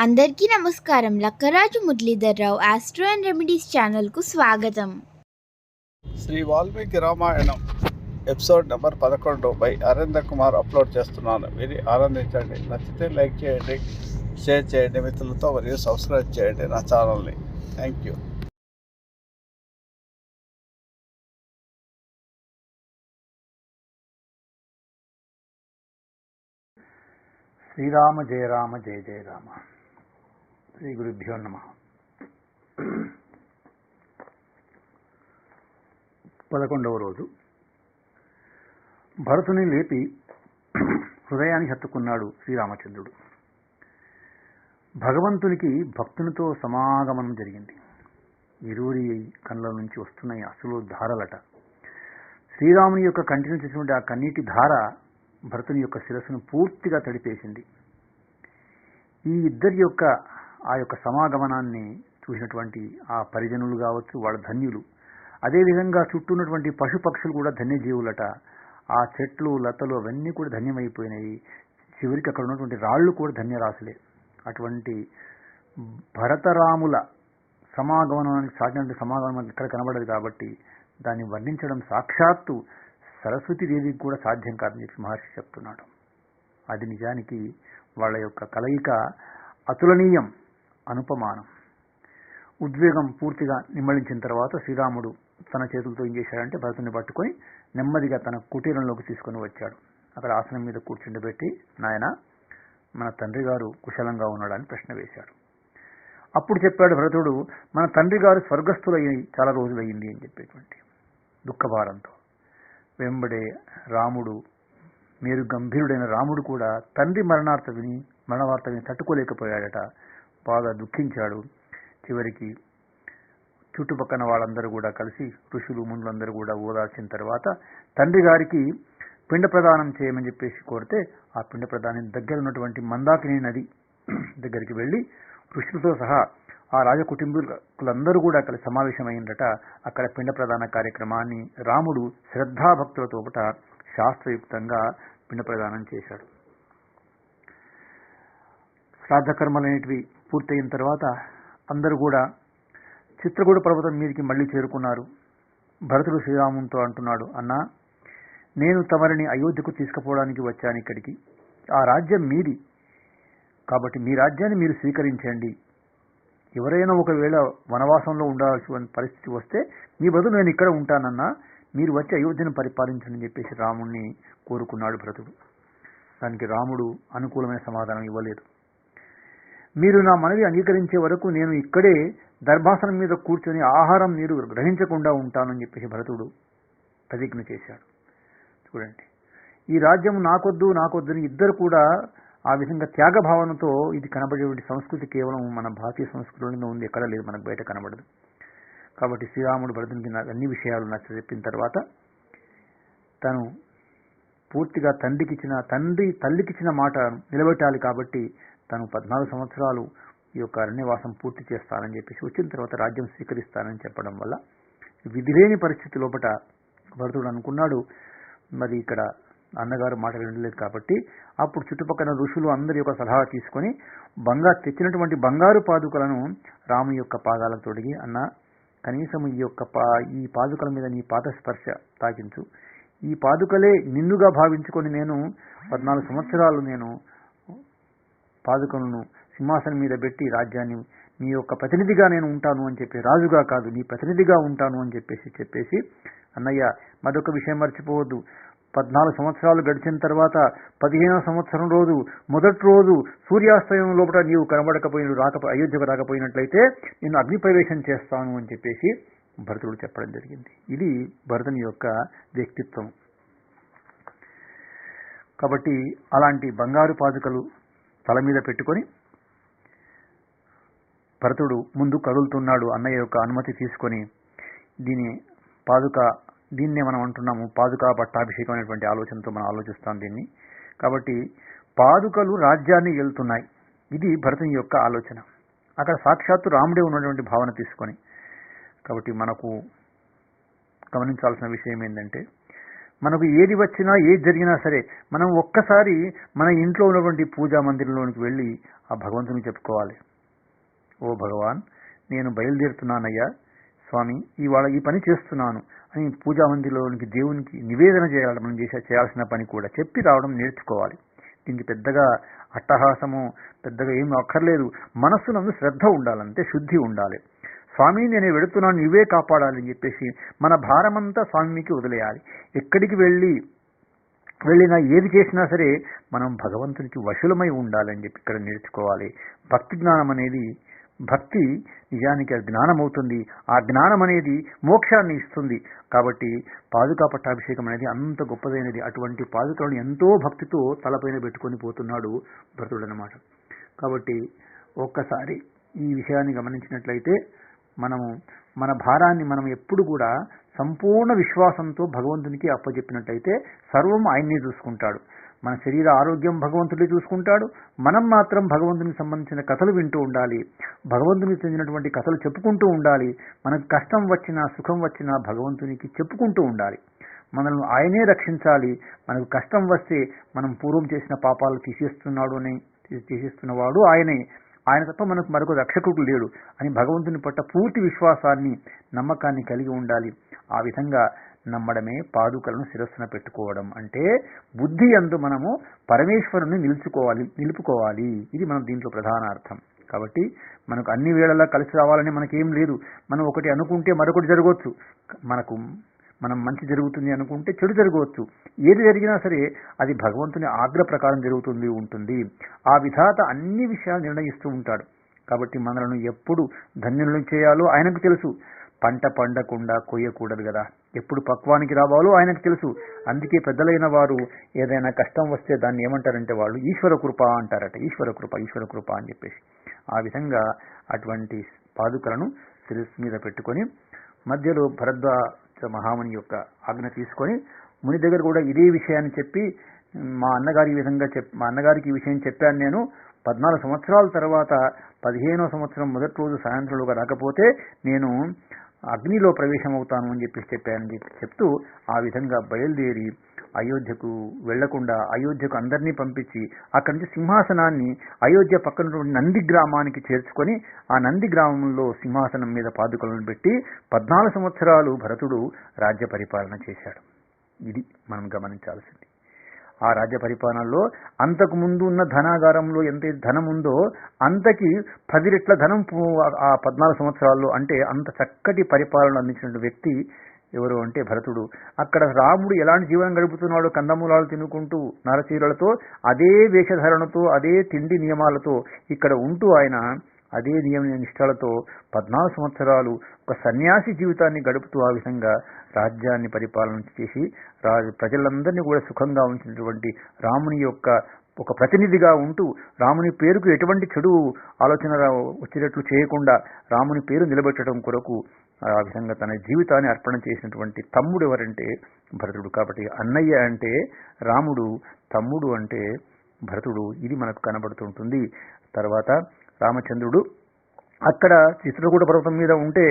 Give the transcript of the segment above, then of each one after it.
అందరికీ నమస్కారం. Lakkaraju Muralidhar Rao astro and remedies ఛానల్కు స్వాగతం. Shri Valmiki Ramayanam episode number 11 by Aravinda Kumar upload చేస్తున్నాను. విని ఆనందించండి. నచ్చితే లైక్ చేయండి, షేర్ చేయండి మిత్రులతో, మరియు సబ్స్క్రైబ్ చేయండి నా ఛానల్ని. Thank you. శ్రీరామ జయ రామ జయ జయ రామ. శ్రీ గురుభ్యో నమః. 11వ రోజు. భరతుని లేపి హృదయాన్ని హత్తుకున్నాడు శ్రీరామచంద్రుడు. భగవంతునికి భక్తునితో సమాగమనం జరిగింది. ఇరువురి కళ్ళ నుంచి వస్తున్నాయి అసలు ధారలట. శ్రీరాముని యొక్క కంటి నుంచి వచ్చినటువంటి ఆ కన్నీటి ధార భరతుని యొక్క శిరస్సును పూర్తిగా తడిపేసింది. ఈ ఇద్దరి యొక్క ఆ యొక్క సమాగమనాన్ని చూసినటువంటి ఆ పరిజనులు కావచ్చు, వాళ్ళ ధన్యులు. అదేవిధంగా చుట్టూ ఉన్నటువంటి పశుపక్షులు కూడా ధన్యజీవులట. ఆ చెట్లు లతలు అవన్నీ కూడా ధన్యమైపోయినాయి. చివరికి అక్కడ ఉన్నటువంటి రాళ్ళు కూడా ధన్యరాశులే. అటువంటి భరతరాముల సమాగమనానికి సాగినటువంటి సమాగమనం ఇక్కడ కనబడదు కాబట్టి దాన్ని వర్ణించడం సాక్షాత్తు సరస్వతీదేవికి కూడా సాధ్యం కాదని చెప్పి మహర్షి చెప్తున్నాడు. అది నిజానికి వాళ్ళ యొక్క కలయిక అతులనీయం, అనుపమానం. ఉద్వేగం పూర్తిగా నిమ్మళించిన తర్వాత శ్రీరాముడు తన చేతులతో ఏం చేశాడంటే భరతుని పట్టుకొని నెమ్మదిగా తన కుటీరంలోకి తీసుకొని వచ్చాడు. అక్కడ ఆసనం మీద కూర్చుండబెట్టి, నాయన మన తండ్రి గారు కుశలంగా ఉన్నాడని ప్రశ్న వేశాడు. అప్పుడు చెప్పాడు భరతుడు, మన తండ్రి గారు స్వర్గస్థులయ్యి చాలా రోజులయ్యింది అని చెప్పేటువంటి దుఃఖభారంతో. వెంబడే రాముడు, మేరు గంభీరుడైన రాముడు కూడా తండ్రి మరణవార్త విని తట్టుకోలేకపోయాడట. బాగా దుఃఖించాడు. చివరికి చుట్టుపక్కల వాళ్ళందరూ కూడా కలిసి, ఋషులు మునులందరూ కూడా ఓదార్చిన తర్వాత తండ్రి గారికి పిండ ప్రదానం చేయమని చెప్పేసి కోరితే, ఆ పిండ ప్రదానం దగ్గర ఉన్నటువంటి మందాకిని నది దగ్గరికి వెళ్ళి ఋషులతో సహా ఆ రాజకుటుంబీకులందరూ కూడా అక్కడ సమావేశమైందట. అక్కడ పిండ ప్రదాన కార్యక్రమాన్ని రాముడు శ్రద్ధాభక్తులతో శాస్త్రయుక్తంగా పిండ ప్రదానం చేశాడు. శ్రాద్ధకర్మలనేటివి పూర్తయిన తర్వాత అందరూ కూడా చిత్రకూట పర్వతం మీదకి మళ్ళీ చేరుకున్నారు. భరతుడు శ్రీరామునితో అంటున్నాడు, అన్నా, నేను తమరిని అయోధ్యకు తీసుకుపోవడానికి వచ్చాను ఇక్కడికి. ఆ రాజ్యం మీది కాబట్టి మీ రాజ్యాన్ని మీరు స్వీకరించండి. ఎవరైనా ఒకవేళ వనవాసంలో ఉండాల్సిన పరిస్థితి వస్తే మీ బదులు నేను ఇక్కడ ఉంటానన్నా, మీరు వచ్చి అయోధ్యను పరిపాలించని చెప్పేసి రాముణ్ణి కోరుకున్నాడు భరతుడు. దానికి రాముడు అనుకూలమైన సమాధానం ఇవ్వలేదు. మీరు నా మనవి అంగీకరించే వరకు నేను ఇక్కడే దర్భాసనం మీద కూర్చొని ఆహారం నీరు గ్రహించకుండా ఉంటానని చెప్పేసి భరతుడు ప్రతిజ్ఞ చేశాడు. చూడండి, ఈ రాజ్యం నాకొద్దని ఇద్దరు కూడా ఆ విధంగా త్యాగభావనతో ఇది కనబడేటువంటి సంస్కృతి కేవలం మన భారతీయ సంస్కృతిలో ఉంది, ఎక్కడ లేదు, మనకు బయట కనబడదు. కాబట్టి శ్రీరాముడు భరతునికి అన్ని విషయాలు నచ్చజెప్పిన తర్వాత తను పూర్తిగా తల్లికిచ్చిన మాట నిలబెట్టాలి కాబట్టి తను 14 సంవత్సరాలు ఈ యొక్క అరణ్యవాసం పూర్తి చేస్తానని చెప్పేసి వచ్చిన తర్వాత రాజ్యం స్వీకరిస్తానని చెప్పడం వల్ల విధిలేని పరిస్థితి లోపల భరతుడు అనుకున్నాడు, మరి ఇక్కడ అన్నగారు మాట వినలేదు కాబట్టి అప్పుడు చుట్టుపక్కల ఋషులు అందరి యొక్క సలహా తీసుకొని తెచ్చినటువంటి బంగారు పాదుకలను రాముని యొక్క పాదాలకు తొడిగి, అన్న, కనీసం ఈ పాదుకల మీద నీ పాద స్పర్శ తాకించు. ఈ పాదుకలే నిన్నుగా భావించుకొని నేను 14 సంవత్సరాలు నేను పాదుకలను సింహాసనం మీద పెట్టి రాజ్యాన్ని నీ యొక్క ప్రతినిధిగా నేను ఉంటాను అని చెప్పి, రాజుగా కాదు నీ ప్రతినిధిగా ఉంటాను అని చెప్పేసి అన్నయ్య మరొక విషయం మర్చిపోవద్దు, 14 సంవత్సరాలు గడిచిన తర్వాత 15వ సంవత్సరం రోజు మొదటి రోజు సూర్యాస్తమయం లోపల నీవు అయోధ్యకు రాకపోయినట్లయితే నేను అగ్ని ప్రవేశం చేస్తాను అని చెప్పేసి భరతుడు చెప్పడం జరిగింది. ఇది భరతుని యొక్క వ్యక్తిత్వం. కాబట్టి అలాంటి బంగారు పాదుకలు తల మీద పెట్టుకొని భరతుడు ముందు కదులుతున్నాడు. అన్నయ్య యొక్క అనుమతి తీసుకొని దీన్నే మనం అంటున్నాము పాదుకా పట్టాభిషేకం అనేటువంటి ఆలోచనతో మనం ఆలోచిస్తాం దీన్ని. కాబట్టి పాదుకలు రాజ్యాన్ని వెళ్తున్నాయి, ఇది భరతుని యొక్క ఆలోచన. అక్కడ సాక్షాత్తు రాముడే ఉన్నటువంటి భావన తీసుకొని. కాబట్టి మనకు గమనించాల్సిన విషయం ఏంటంటే, మనకు ఏది వచ్చినా ఏది జరిగినా సరే మనం ఒక్కసారి మన ఇంట్లో ఉన్నటువంటి పూజా మందిరంలోనికి వెళ్ళి ఆ భగవంతుని చెప్పుకోవాలి. ఓ భగవాన్, నేను బయలుదేరుతున్నానయ్యా స్వామి, ఇవాళ ఈ పని చేస్తున్నాను అని పూజా మందిరంలోనికి దేవునికి నివేదన చేయాలి. మనం చేయాల్సిన పని కూడా చెప్పి రావడం నేర్చుకోవాలి. దీనికి పెద్దగా అట్టహాసము పెద్దగా ఏమి అక్కర్లేదు. మనస్సునందు శ్రద్ధ ఉండాలంటే శుద్ధి ఉండాలి. స్వామి నేను వెళుతున్నాను, నువ్వే కాపాడాలి అని చెప్పేసి మన భారమంతా స్వామికి వదిలేయాలి. ఎక్కడికి వెళ్ళినా ఏది చేసినా సరే మనం భగవంతునికి వశులమై ఉండాలని చెప్పి ఇక్కడ నేర్చుకోవాలి. భక్తి జ్ఞానం అనేది, భక్తి నిజానికి అది జ్ఞానం అవుతుంది. ఆ జ్ఞానం అనేది మోక్షాన్ని ఇస్తుంది. కాబట్టి పాదుకా పట్టాభిషేకం అనేది అంత గొప్పదైనది. అటువంటి పాదుకలను ఎంతో భక్తితో తలపైన పెట్టుకొని పోతున్నాడు భరతుడు అన్నమాట. కాబట్టి ఒక్కసారి ఈ విషయాన్ని గమనించినట్లయితే మనము మన భారాన్ని మనం ఎప్పుడు కూడా సంపూర్ణ విశ్వాసంతో భగవంతునికి అప్పచెప్పినట్లయితే సర్వం ఆయన్ని చూసుకుంటాడు. మన శరీర ఆరోగ్యం భగవంతుడే చూసుకుంటాడు. మనం మాత్రం భగవంతునికి సంబంధించిన కథలు వింటూ ఉండాలి. భగవంతునికి చెందినటువంటి కథలు చెప్పుకుంటూ ఉండాలి. మనకు కష్టం వచ్చినా సుఖం వచ్చినా భగవంతునికి చెప్పుకుంటూ ఉండాలి. మనల్ని ఆయనే రక్షించాలి. మనకు కష్టం వస్తే మనం పూర్వం చేసిన పాపాలు తీసేస్తున్నవాడు ఆయనే. ఆయన తప్ప మనకు మరొక రక్షకుడు లేడు అని భగవంతుని పట్ల పూర్తి విశ్వాసాన్ని, నమ్మకాన్ని కలిగి ఉండాలి. ఆ విధంగా నమ్మడమే పాదుకలను శిరస్సున పెట్టుకోవడం అంటే. బుద్ధి యందు మనము పరమేశ్వరుని నిలుపుకోవాలి. ఇది మనం దీంట్లో ప్రధాన అర్థం. కాబట్టి మనకు అన్ని వేళలా కలిసి రావాలని మనకేం లేదు. మనం ఒకటి అనుకుంటే మరొకటి జరగవచ్చు. మనం మంచి జరుగుతుంది అనుకుంటే చెడు జరగవచ్చు. ఏది జరిగినా సరే అది భగవంతుని ఆజ్ఞ ప్రకారం ఉంటుంది. ఆ విధాత అన్ని విషయాలు నిర్ణయిస్తూ ఉంటాడు. కాబట్టి మనలను ఎప్పుడు ధన్యులను చేయాలో ఆయనకు తెలుసు. పంట పండకుండా కొయ్యకూడదు కదా, ఎప్పుడు పక్వానికి రావాలో ఆయనకు తెలుసు. అందుకే పెద్దలైన వారు ఏదైనా కష్టం వస్తే దాన్ని ఏమంటారంటే వాళ్ళు ఈశ్వర కృప అంటారట. ఈశ్వర కృప అని చెప్పేసి ఆ విధంగా అటువంటి పాదుకలను శిరస్సు మీద పెట్టుకొని మధ్యలో భరద్వాజ మహాముని యొక్క ఆజ్ఞ తీసుకొని ముని దగ్గర కూడా ఇదే విషయాన్ని చెప్పి, మా అన్నగారికి ఈ విషయం చెప్పాను నేను. 14 సంవత్సరాల తర్వాత 15వ సంవత్సరం మొదటి రోజు సాయంత్రంలోగా రాకపోతే నేను అగ్నిలో ప్రవేశం అవుతాను అని చెప్పానని చెప్తూ ఆ విధంగా బయలుదేరి అయోధ్యకు వెళ్లకుండా అయోధ్యకు అందరినీ పంపించి అక్కడి నుంచి సింహాసనాన్ని అయోధ్య పక్కన నంది గ్రామానికి చేర్చుకొని ఆ నంది గ్రామంలో సింహాసనం మీద పాదుకలను పెట్టి 14 సంవత్సరాలు భరతుడు రాజ్య పరిపాలన చేశాడు. ఇది మనం గమనించాల్సింది. ఆ రాజ్య పరిపాలనలో అంతకు ముందు ఉన్న ధనాగారంలో ఎంత ధనం ఉందో అంతకి 10 రెట్ల ధనం ఆ 14 సంవత్సరాల్లో, అంటే అంత చక్కటి పరిపాలన అందించిన వ్యక్తి ఎవరు అంటే భరతుడు. అక్కడ రాముడు ఎలాంటి జీవనం గడుపుతున్నాడో, కందమూలాలు తినుకుంటూ నరచీరలతో, అదే వేషధారణతో, అదే తిండి నియమాలతో ఇక్కడ ఉంటూ ఆయన అదే నియమ నిష్ఠలతో 14 సంవత్సరాలు ఒక సన్యాసి జీవితాన్ని గడుపుతూ ఆ విధంగా రాజ్యాన్ని పరిపాలన చేసి ప్రజలందరినీ కూడా సుఖంగా ఉంచినటువంటి రాముని యొక్క ఒక ప్రతినిధిగా ఉంటూ రాముని పేరుకు ఎటువంటి చెడు ఆలోచన వచ్చేటట్లు చేయకుండా రాముని పేరు నిలబెట్టడం కొరకు ఆ విధంగా తన జీవితాన్ని అర్పణ చేసినటువంటి తమ్ముడు ఎవరంటే భరతుడు. కాబట్టి అన్నయ్య అంటే రాముడు, తమ్ముడు అంటే భరతుడు. ఇది మనకు కనబడుతుంటుంది. తర్వాత రామచంద్రుడు అక్కడ చిత్రకూట పర్వతం మీద ఉంటే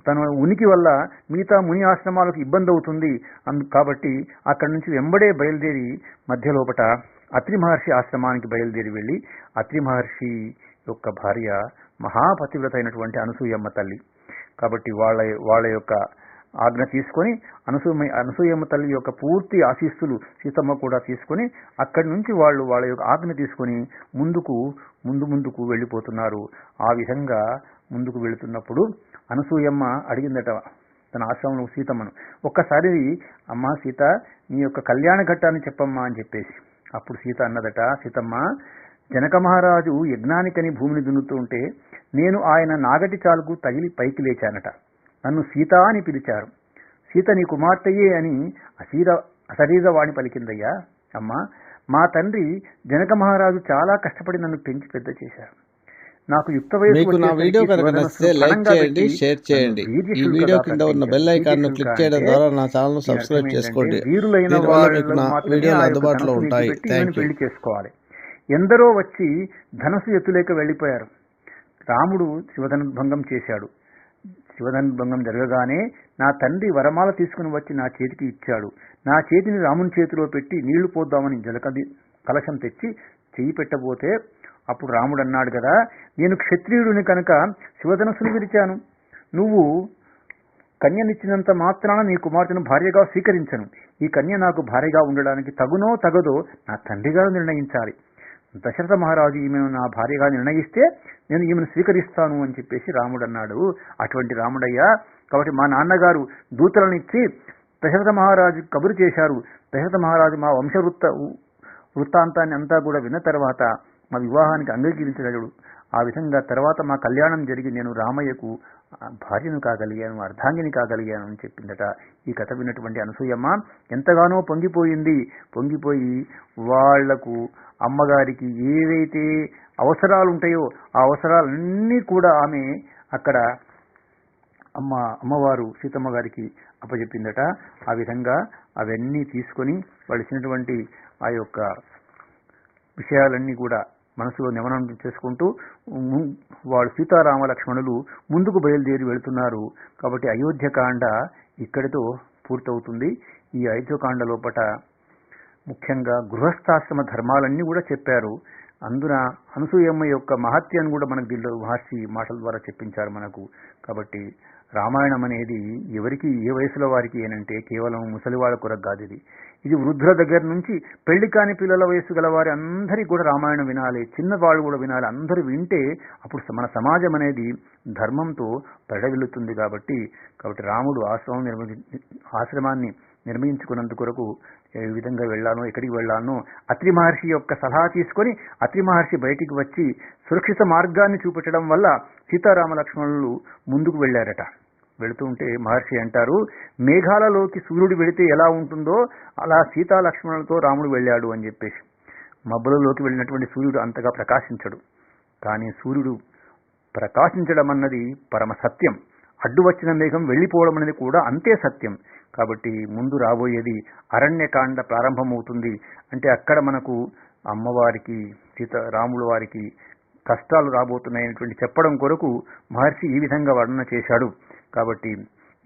తన ఉనికి వల్ల మిగతా ముని ఆశ్రమాలకు ఇబ్బంది అవుతుంది. కాబట్టి అక్కడి నుంచి వెంబడే బయలుదేరి మధ్యలోపట అత్రి మహర్షి ఆశ్రమానికి బయలుదేరి వెళ్ళి అత్రి మహర్షి యొక్క భార్య మహాపతివ్రత అయినటువంటి అనసూయమ్మ తల్లి. కాబట్టి వాళ్ళ యొక్క ఆజ్ఞ తీసుకొని అనసూయమ్మ తల్లి యొక్క పూర్తి ఆశీస్సులు సీతమ్మ కూడా తీసుకొని అక్కడి నుంచి వాళ్ళ యొక్క ఆజ్ఞ తీసుకొని ముందుకు వెళ్ళిపోతున్నారు. ఆ విధంగా ముందుకు వెళుతున్నప్పుడు అనసూయమ్మ అడిగిందట తన ఆశ్రమంలో సీతమ్మను, ఒక్కసారి అమ్మా సీత నీ యొక్క కళ్యాణ ఘట్టాన్ని చెప్పమ్మా అని చెప్పేసి. అప్పుడు సీత అన్నదట, సీతమ్మ, జనక మహారాజు యజ్ఞానికని భూమిని దున్నుతూ ఉంటే నేను ఆయన నాగటి చాలుకు తగిలి పైకి లేచానట. నన్ను సీత అని పిలిచారు. సీత నీ కుమార్తెయే అని అశరీరవాణి పలికిందయ్యా. అమ్మా, మా తండ్రి జనక మహారాజు చాలా కష్టపడి నన్ను పెంచి పెద్ద చేశారు. నాకు యుక్త వయసు మీకు నా వీడియో కనుక నచ్చితే లైక్ చేయండి, షేర్ చేయండి. ఈ వీడియో కింద ఉన్న బెల్ ఐకాన్ ను క్లిక్ చేయడం ద్వారా నా ఛానల్ ను సబ్స్క్రైబ్ చేసుకోండి. దీనివల్ల మీకు నా వీడియోలు అందుబాటులో ఉంటాయి. పెళ్లి చేసుకోవాలి. ఎందరో వచ్చి ధనస్సు ఎత్తులేక వెళ్లిపోయారు. రాముడు శివధనుర్భంగం చేశాడు. శివధనుర్భంగం జరగగానే నా తండ్రి వరమాల తీసుకుని వచ్చి నా చేతికి ఇచ్చాడు. నా చేతిని రాముని చేతిలో పెట్టి నీళ్లు పోద్దామని కలశం తెచ్చి చెయ్యి పెట్టబోతే అప్పుడు రాముడు అన్నాడు కదా, నేను క్షత్రియుడిని కనుక శివధనస్సును విరిచాను. నువ్వు కన్యనిచ్చినంత మాత్రాన నీ కుమార్తెను భార్యగా స్వీకరించను. ఈ కన్య నాకు భార్యగా ఉండడానికి తగునో తగదో నా తండ్రి గారు నిర్ణయించాలి. దశరథ మహారాజు ఈమెను నా భార్యగా నిర్ణయిస్తే నేను ఈమెను స్వీకరిస్తాను అని చెప్పేసి రాముడు అన్నాడు. అటువంటి రాముడయ్యా, కాబట్టి మా నాన్నగారు దూతలను ఇచ్చి దశరథ మహారాజు కబురు చేశారు. దశరథ మహారాజు మా వృత్తాంతాన్ని అంతా కూడా విన్న తర్వాత మా వివాహానికి అంగీకరించగలడు. ఆ విధంగా తర్వాత మా కళ్యాణం జరిగి నేను రామయ్యకు భార్యను కాగలిగాను, అర్ధాంగిని కాగలిగాను అని చెప్పిందట. ఈ కథ విన్నటువంటి అనసూయమ్మ ఎంతగానో పొంగిపోయి వాళ్లకు అమ్మగారికి ఏవైతే అవసరాలు ఉంటాయో ఆ అవసరాలన్నీ కూడా ఆమె అక్కడ అమ్మవారు సీతమ్మ గారికి అప్పచెప్పిందట. ఆ విధంగా అవన్నీ తీసుకొని వాళ్ళు ఇచ్చినటువంటి ఆ యొక్క విషయాలన్నీ కూడా మనసులో నిమనం చేసుకుంటూ వాళ్ళు సీతారామ లక్ష్మణులు ముందుకు బయలుదేరి వెళుతున్నారు. కాబట్టి అయోధ్యకాండ ఇక్కడితో పూర్తవుతుంది. ఈ అయోధ్యకాండ లోపట ముఖ్యంగా గృహస్థాశ్రమ ధర్మాలన్నీ కూడా చెప్పారు. అందున అనసూయమ్మ యొక్క మహత్యాన్ని కూడా మనకు దీనిలో మహర్షి మాటల ద్వారా చెప్పించారు మనకు. కాబట్టి రామాయణం అనేది ఎవరికి ఏ వయసులో వారికి ఏనంటే కేవలం ముసలివాళ్ళ కొరకు కాదు. ఇది వృద్ధుల దగ్గర నుంచి పెళ్లి కాని పిల్లల వయసు గల వారి అందరికీ కూడా రామాయణం వినాలి, చిన్నవాళ్ళు కూడా వినాలి. అందరూ వింటే అప్పుడు మన సమాజం అనేది ధర్మంతో పెడవిల్లుతుంది. కాబట్టి రాముడు ఆశ్రమాన్ని నిర్మించుకున్నందుకు కొరకు ఏ విధంగా వెళ్ళానో, ఎక్కడికి వెళ్ళానో అత్రి మహర్షి యొక్క సలహా తీసుకొని అత్రి మహర్షి బయటికి వచ్చి సురక్షిత మార్గాన్ని చూపెట్టడం వల్ల సీతారామ లక్ష్మణులు ముందుకు వెళ్ళారట. వెళుతూ ఉంటే మహర్షి అంటారు, మేఘాలలోకి సూర్యుడు వెళితే ఎలా ఉంటుందో అలా సీతా లక్ష్మణులతో రాముడు వెళ్ళాడు అని చెప్పేసి. మబ్బులలోకి వెళ్ళినటువంటి సూర్యుడు అంతగా ప్రకాశించడు, కానీ సూర్యుడు ప్రకాశించడం అన్నది పరమ సత్యం. అడ్డు వచ్చిన మేఘం వెళ్ళిపోవడం అనేది కూడా అంతే సత్యం. కాబట్టి ముందు రాబోయేది అరణ్యకాండ ప్రారంభమవుతుంది. అంటే అక్కడ మనకు అమ్మవారికి రాముల వారికి కష్టాలు రాబోతున్నాయనేటువంటి చెప్పడం కొరకు మహర్షి ఈ విధంగా వర్ణన చేశాడు. కాబట్టి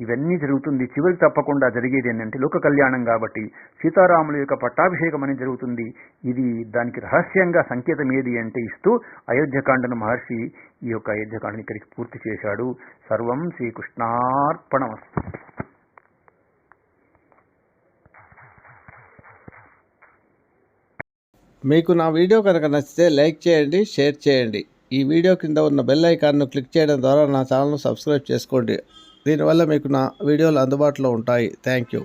ఇవన్నీ జరుగుతుంది. చివరికి తప్పకుండా జరిగేది ఏంటంటే లోక కళ్యాణం. కాబట్టి సీతారాముల యొక్క పట్టాభిషేకం అనేది జరుగుతుంది. ఇది దానికి రహస్యంగా సంకేతం ఏది అంటే ఇస్తూ అయోధ్యకాండను మహర్షి ఈ యొక్క అయోధ్యకాండని ఇక్కడికి పూర్తి చేశాడు. సర్వం శ్రీకృష్ణార్పణమస్తు. మీకు నా వీడియో కనుక నచ్చితే లైక్ చేయండి, షేర్ చేయండి. ఈ వీడియో కింద ఉన్న బెల్ ఐకాన్ను క్లిక్ చేయడం ద్వారా నా ఛానల్ను సబ్స్క్రైబ్ చేసుకోండి. దీనివల్ల మీకు నా వీడియోలు అందుబాటులో ఉంటాయి. Thank you.